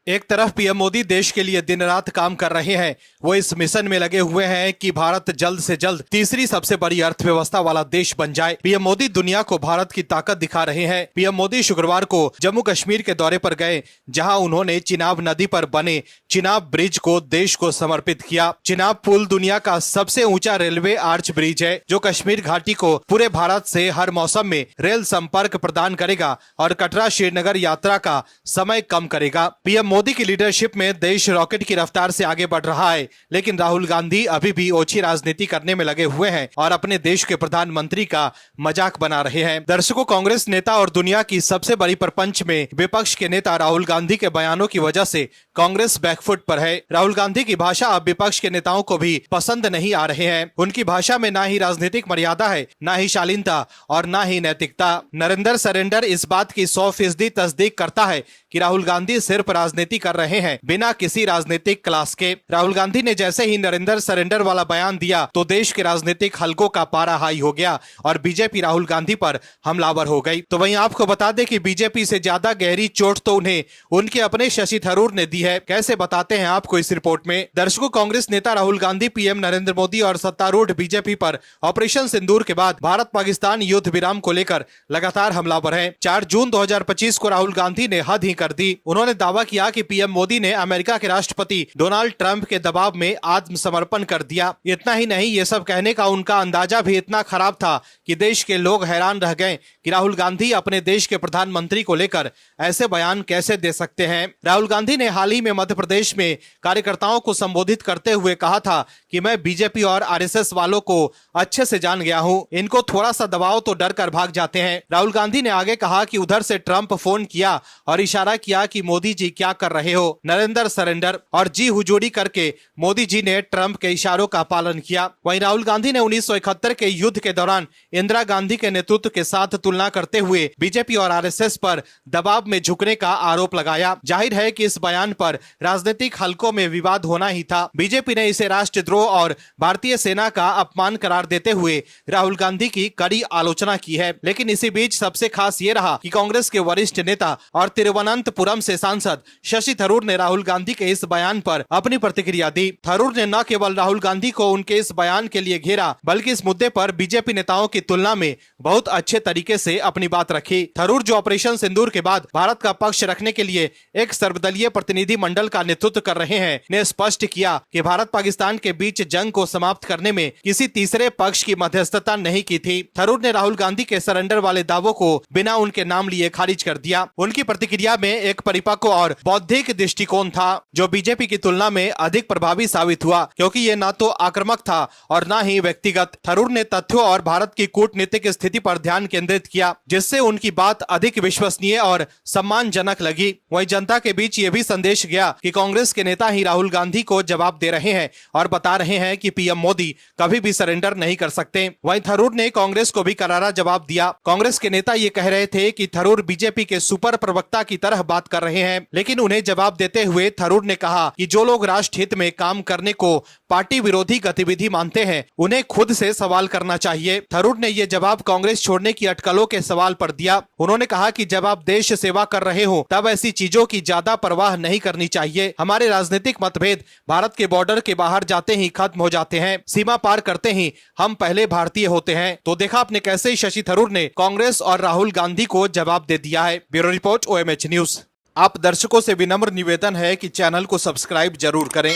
एक तरफ पीएम मोदी देश के लिए दिन रात काम कर रहे हैं। वो इस मिशन में लगे हुए हैं कि भारत जल्द से जल्द तीसरी सबसे बड़ी अर्थव्यवस्था वाला देश बन जाए। पीएम मोदी दुनिया को भारत की ताकत दिखा रहे हैं। पीएम मोदी शुक्रवार को जम्मू कश्मीर के दौरे पर गए, जहां उन्होंने चिनाब नदी पर बने चिनाब ब्रिज को देश को समर्पित किया। चिनाब पुल दुनिया का सबसे ऊंचा रेलवे आर्च ब्रिज है, जो कश्मीर घाटी को पूरे भारत से हर मौसम में रेल संपर्क प्रदान करेगा और कटरा श्रीनगर यात्रा का समय कम करेगा। पीएम मोदी की लीडरशिप में देश रॉकेट की रफ्तार से आगे बढ़ रहा है, लेकिन राहुल गांधी अभी भी ओछी राजनीति करने में लगे हुए हैं और अपने देश के प्रधानमंत्री का मजाक बना रहे हैं। दर्शकों, कांग्रेस नेता और दुनिया की सबसे बड़ी प्रपंच में विपक्ष के नेता राहुल गांधी के बयानों की वजह से कांग्रेस बैकफुट पर है। राहुल गांधी की भाषा अब विपक्ष के नेताओं को भी पसंद नहीं आ रहे हैं। उनकी भाषा में ना ही राजनीतिक मर्यादा है, ना ही शालीनता और ना ही नैतिकता। नरेंद्र सरेंडर इस बात की 100% तस्दीक करता है कि राहुल गांधी सिर्फ राजनीति कर रहे हैं, बिना किसी राजनीतिक क्लास के। राहुल गांधी ने जैसे ही नरेंद्र सरेंडर वाला बयान दिया तो देश के राजनीतिक हलकों का पारा हाई हो गया और बीजेपी राहुल गांधी पर हमलावर हो गई। तो वहीं आपको बता दें कि बीजेपी से ज्यादा गहरी चोट तो उन्हें उनके अपने शशि थरूर ने दी है। कैसे बताते हैं आपको इस रिपोर्ट में। दर्शकों, कांग्रेस नेता राहुल गांधी पीएम नरेंद्र मोदी और सत्तारूढ़ बीजेपी पर ऑपरेशन सिंदूर के बाद भारत पाकिस्तान युद्ध विराम को लेकर लगातार हमलावर हैं। 4 जून 2025 को राहुल गांधी ने हद ही कर दी। उन्होंने दावा किया कि पीएम मोदी ने अमेरिका के राष्ट्रपति डोनाल्ड ट्रंप के दबाव में आत्मसमर्पण कर दिया। इतना ही नहीं, ये सब कहने का उनका अंदाजा भी इतना खराब था कि देश के लोग हैरान रह गए कि राहुल गांधी अपने देश के प्रधानमंत्री को लेकर ऐसे बयान कैसे दे सकते हैं। राहुल गांधी ने हाल ही में मध्य प्रदेश में कार्यकर्ताओं को संबोधित करते हुए कहा था कि मैं बीजेपी और आरएसएस वालों को अच्छे से जान गया हूं, इनको थोड़ा सा दबाव तो डर कर भाग जाते हैं। राहुल गांधी ने आगे कहा कि उधर से ट्रंप फोन किया और इशारा किया कि मोदी जी क्या कर रहे हो। नरेंद्र सरेंडर और जी हुजूरी करके मोदी जी ने ट्रंप के इशारों का पालन किया। वहीं राहुल गांधी ने 1971 के युद्ध के दौरान इंदिरा गांधी के नेतृत्व के साथ तुलना करते हुए बीजेपी और आरएसएस पर दबाव में झुकने का आरोप लगाया। जाहिर है कि इस बयान पर राजनीतिक हलकों में विवाद होना ही था। बीजेपी ने इसे राष्ट्रद्रोह और भारतीय सेना का अपमान करार देते हुए राहुल गांधी की कड़ी आलोचना की है। लेकिन इसी बीच सबसे खास ये रहा कि कांग्रेस के वरिष्ठ नेता और तिरुवनंतपुरम से सांसद शशि थरूर ने राहुल गांधी के इस बयान पर अपनी प्रतिक्रिया दी। थरूर ने न केवल राहुल गांधी को उनके इस बयान के लिए घेरा, बल्कि इस मुद्दे पर बीजेपी नेताओं की तुलना में बहुत अच्छे तरीके से अपनी बात रखी। थरूर, जो ऑपरेशन सिंदूर के बाद भारत का पक्ष रखने के लिए एक सर्वदलीय प्रतिनिधि मंडल का नेतृत्व कर रहे हैं, ने स्पष्ट किया कि भारत पाकिस्तान के बीच जंग को समाप्त करने में किसी तीसरे पक्ष की मध्यस्थता नहीं की थी। थरूर ने राहुल गांधी के सरेंडर वाले दावों को बिना उनके नाम लिए खारिज कर दिया। उनकी प्रतिक्रिया में एक परिपक्व और बौद्धिक दृष्टिकोण था, जो बीजेपी की तुलना में अधिक प्रभावी साबित हुआ, क्योंकि ये न तो आक्रामक था और न ही व्यक्तिगत। थरूर ने तथ्यों और भारत की कूटनीतिक स्थिति पर ध्यान केंद्रित किया, जिससे उनकी बात अधिक विश्वसनीय और सम्मानजनक लगी। वहीं जनता के बीच ये भी संदेश गया कि कांग्रेस के नेता ही राहुल गांधी को जवाब दे रहे हैं और बता रहे हैं कि पीएम मोदी कभी भी सरेंडर नहीं कर सकते। वहीं थरूर ने कांग्रेस को भी करारा जवाब दिया। कांग्रेस के नेता ये कह रहे थे कि थरूर बीजेपी के सुपर प्रवक्ता की तरह बात कर रहे हैं, लेकिन उन्हें जवाब देते हुए थरूर ने कहा कि जो लोग राष्ट्र हित में काम करने को पार्टी विरोधी गतिविधि मानते हैं, उन्हें खुद से सवाल करना चाहिए। थरूर ने यह जवाब कांग्रेस छोड़ने की अटकलों के सवाल पर दिया। उन्होंने कहा कि जब आप देश सेवा कर रहे हो, तब ऐसी चीजों की ज्यादा परवाह नहीं करनी चाहिए। हमारे राजनीतिक मतभेद भारत के बॉर्डर के बाहर जाते ही खत्म हो जाते हैं, सीमा पार करते ही हम पहले भारतीय होते हैं। तो देखा आपने कैसे शशि थरूर ने कांग्रेस और राहुल गांधी को जवाब दे दिया है। Bureau report, OMH news. आप दर्शकों से विनम्र निवेदन है कि चैनल को सब्सक्राइब जरूर करें।